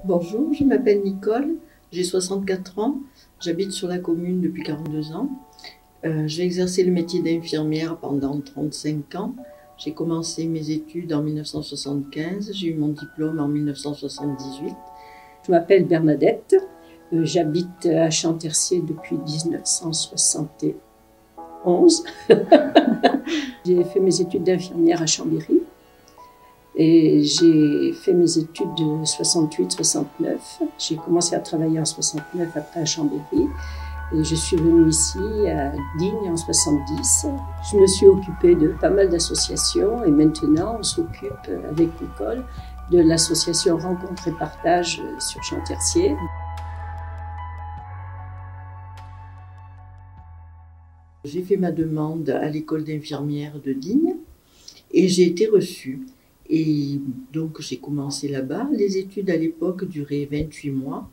Bonjour, je m'appelle Nicole, j'ai 64 ans, j'habite sur la commune depuis 42 ans. J'ai exercé le métier d'infirmière pendant 35 ans. J'ai commencé mes études en 1975, j'ai eu mon diplôme en 1978. Je m'appelle Bernadette, j'habite à Champtercier depuis 1971. J'ai fait mes études d'infirmière à Chambéry et j'ai fait mes études de 68-69. J'ai commencé à travailler en 69 après à Chambéry. Et je suis venue ici à Digne en 70. Je me suis occupée de pas mal d'associations et maintenant on s'occupe avec Nicole de l'association Rencontre et Partage sur Champtercier. J'ai fait ma demande à l'école d'infirmière de Digne et j'ai été reçue. Et donc j'ai commencé là-bas. Les études à l'époque duraient 28 mois.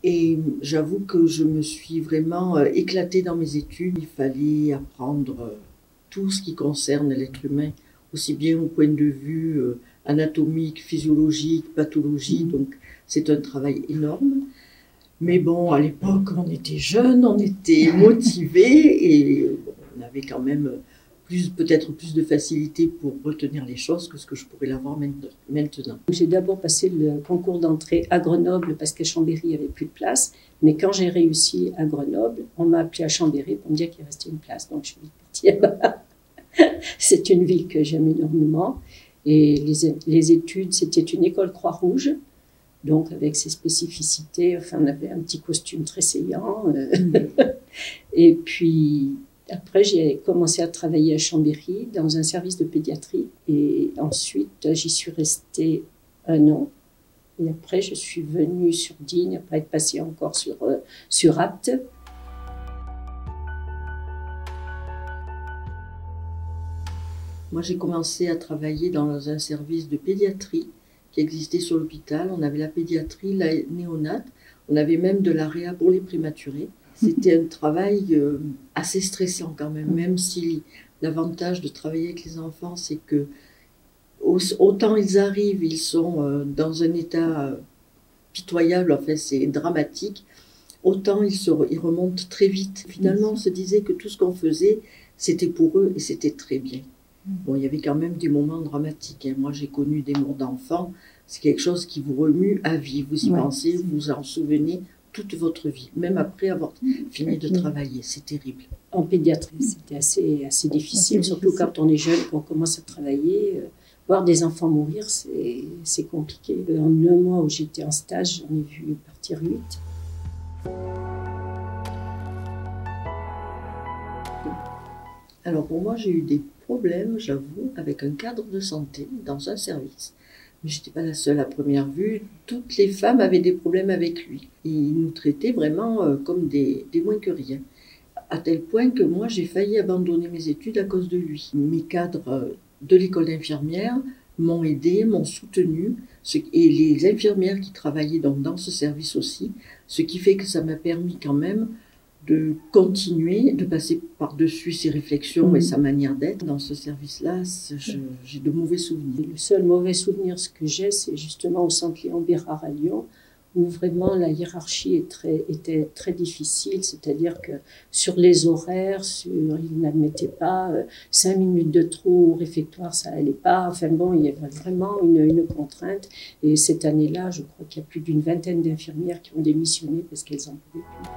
Et j'avoue que je me suis vraiment éclatée dans mes études. Il fallait apprendre tout ce qui concerne l'être humain, aussi bien au point de vue anatomique, physiologique, pathologie. Donc c'est un travail énorme. Mais bon, à l'époque, on était jeunes, on était motivés et on avait quand même peut-être plus de facilité pour retenir les choses que ce que je pourrais l'avoir maintenant. J'ai d'abord passé le concours d'entrée à Grenoble parce qu'à Chambéry, il n'y avait plus de place. Mais quand j'ai réussi à Grenoble, on m'a appelé à Chambéry pour me dire qu'il restait une place. Donc je suis partie là-bas. C'est une ville que j'aime énormément. Et les études, c'était une école Croix-Rouge. Donc avec ses spécificités, enfin on avait un petit costume très saillant. Et puis après j'ai commencé à travailler à Chambéry dans un service de pédiatrie. Et ensuite j'y suis restée 1 an. Et après je suis venue sur Digne, après être passée encore sur Apt. Moi j'ai commencé à travailler dans un service de pédiatrie qui existait sur l'hôpital. On avait la pédiatrie, la néonate, on avait même de la réa pour les prématurés. C'était un travail assez stressant quand même si l'avantage de travailler avec les enfants, c'est que autant ils arrivent, ils sont dans un état pitoyable, en fait c'est dramatique, autant ils remontent très vite. Finalement, on se disait que tout ce qu'on faisait, c'était pour eux et c'était très bien. Bon, il y avait quand même des moments dramatiques. Moi, j'ai connu des morts d'enfants. C'est quelque chose qui vous remue à vie. Vous y pensez, vous en souvenez toute votre vie, même après avoir fini de travailler. C'est terrible. En pédiatrie, c'était assez difficile, surtout quand on est jeune, qu'on commence à travailler. Voir des enfants mourir, c'est compliqué. En 1 mois où j'étais en stage, j'en ai vu partir 8. Alors pour moi, j'ai eu des problèmes, j'avoue, avec un cadre de santé dans un service. Mais je n'étais pas la seule à première vue. Toutes les femmes avaient des problèmes avec lui. Il nous traitait vraiment comme des moins que rien. À tel point que moi, j'ai failli abandonner mes études à cause de lui. Mes cadres de l'école d'infirmière m'ont aidée, m'ont soutenue. Et les infirmières qui travaillaient donc dans ce service aussi. Ce qui fait que ça m'a permis quand même de continuer, de passer par-dessus ses réflexions et sa manière d'être. Dans ce service-là, j'ai de mauvais souvenirs. Le seul mauvais souvenir que j'ai, c'est justement au centre Léon Bérard à Lyon, où vraiment la hiérarchie était très difficile, c'est-à-dire que sur les horaires, ils n'admettaient pas 5 minutes de trop au réfectoire, ça n'allait pas. Enfin bon, il y avait vraiment une contrainte. Et cette année-là, je crois qu'il y a plus d'une vingtaine d'infirmières qui ont démissionné parce qu'elles n'en pouvaient plus.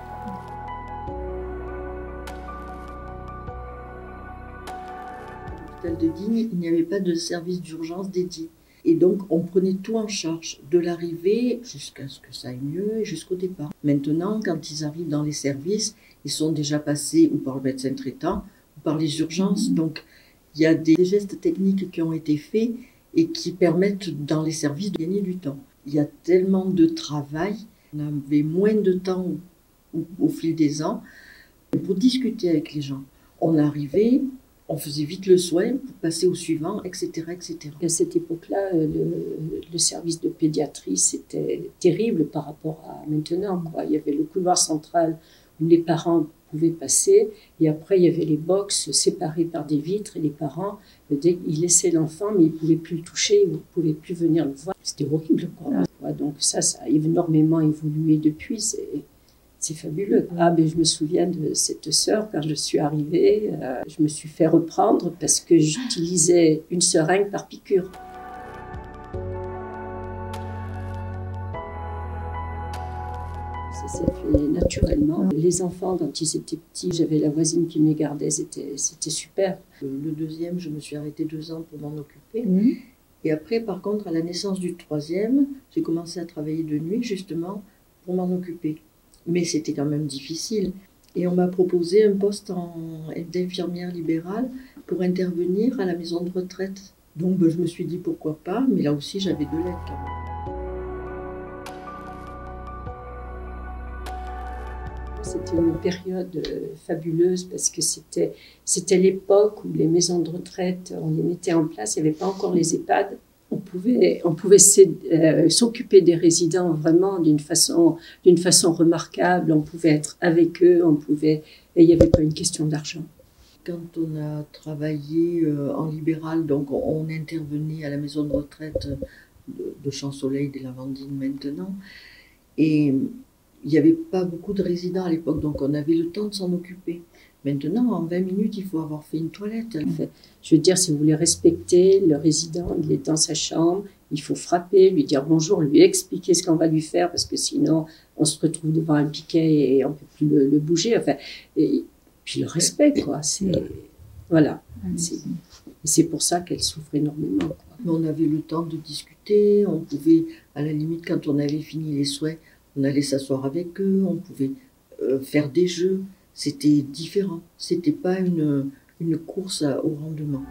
De Digne, il n'y avait pas de service d'urgence dédié. Et donc, on prenait tout en charge, de l'arrivée jusqu'à ce que ça aille mieux et jusqu'au départ. Maintenant, quand ils arrivent dans les services, ils sont déjà passés ou par le médecin traitant ou par les urgences. Donc, il y a des gestes techniques qui ont été faits et qui permettent dans les services de gagner du temps. Il y a tellement de travail, on avait moins de temps au fil des ans pour discuter avec les gens. On arrivait, on faisait vite le soin pour passer au suivant, etc. etc. À cette époque-là, le service de pédiatrie, c'était terrible par rapport à maintenant, quoi. Il y avait le couloir central où les parents pouvaient passer, et après il y avait les box séparées par des vitres, et les parents, dès qu'ils laissaient l'enfant, mais ils ne pouvaient plus le toucher, ils ne pouvaient plus venir le voir. C'était horrible, quoi. quoi. Donc ça a énormément évolué depuis, c'est fabuleux. Ah, ben, je me souviens de cette sœur, quand je suis arrivée, je me suis fait reprendre parce que j'utilisais une seringue par piqûre. Ça s'est fait naturellement. Les enfants, quand ils étaient petits, j'avais la voisine qui me les gardait, c'était super. Le deuxième, je me suis arrêtée 2 ans pour m'en occuper. Et après, par contre, à la naissance du troisième, j'ai commencé à travailler de nuit, justement, pour m'en occuper. Mais c'était quand même difficile. Et on m'a proposé un poste d'infirmière libérale pour intervenir à la maison de retraite. Donc je me suis dit pourquoi pas, mais là aussi j'avais de l'aide quand même. C'était une période fabuleuse parce que c'était l'époque où les maisons de retraite, on les mettait en place, il n'y avait pas encore les EHPAD. On pouvait s'occuper des résidents vraiment d'une façon remarquable. On pouvait être avec eux, et il n'y avait pas une question d'argent. Quand on a travaillé en libéral, donc on intervenait à la maison de retraite de Champ-Soleil, des Lavandines maintenant, et il n'y avait pas beaucoup de résidents à l'époque, donc on avait le temps de s'en occuper. Maintenant, en 20 minutes, il faut avoir fait une toilette. Je veux dire, si vous voulez respecter le résident, il est dans sa chambre, il faut frapper, lui dire bonjour, lui expliquer ce qu'on va lui faire, parce que sinon, on se retrouve devant un piquet et on ne peut plus le bouger. Enfin, et puis le respect, quoi. Voilà. C'est pour ça qu'elle souffre énormément, quoi. On avait le temps de discuter, on pouvait, à la limite, quand on avait fini les soins, on allait s'asseoir avec eux, on pouvait faire des jeux. C'était différent. C'était pas une course au rendement.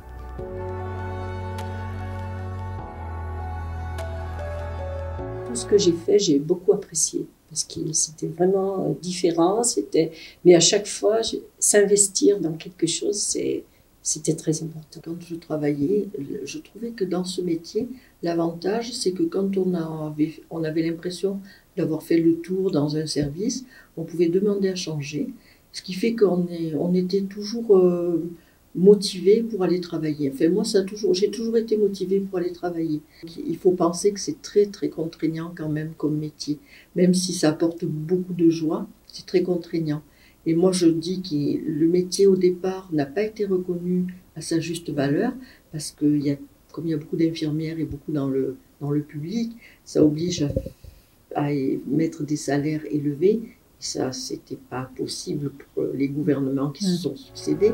Tout ce que j'ai fait, j'ai beaucoup apprécié parce que c'était vraiment différent. Mais à chaque fois, s'investir dans quelque chose, c'était très important. Quand je travaillais, je trouvais que dans ce métier, l'avantage, c'est que quand on avait l'impression d'avoir fait le tour dans un service, on pouvait demander à changer. Ce qui fait qu'on était toujours motivé pour aller travailler. Enfin, moi, j'ai toujours été motivée pour aller travailler. Il faut penser que c'est très, très contraignant quand même comme métier. Même si ça apporte beaucoup de joie, c'est très contraignant. Et moi, je dis que le métier, au départ, n'a pas été reconnu à sa juste valeur, parce que comme il y a beaucoup d'infirmières et beaucoup dans le public, ça oblige à mettre des salaires élevés. Ça, c'était pas possible pour les gouvernements qui se sont succédés.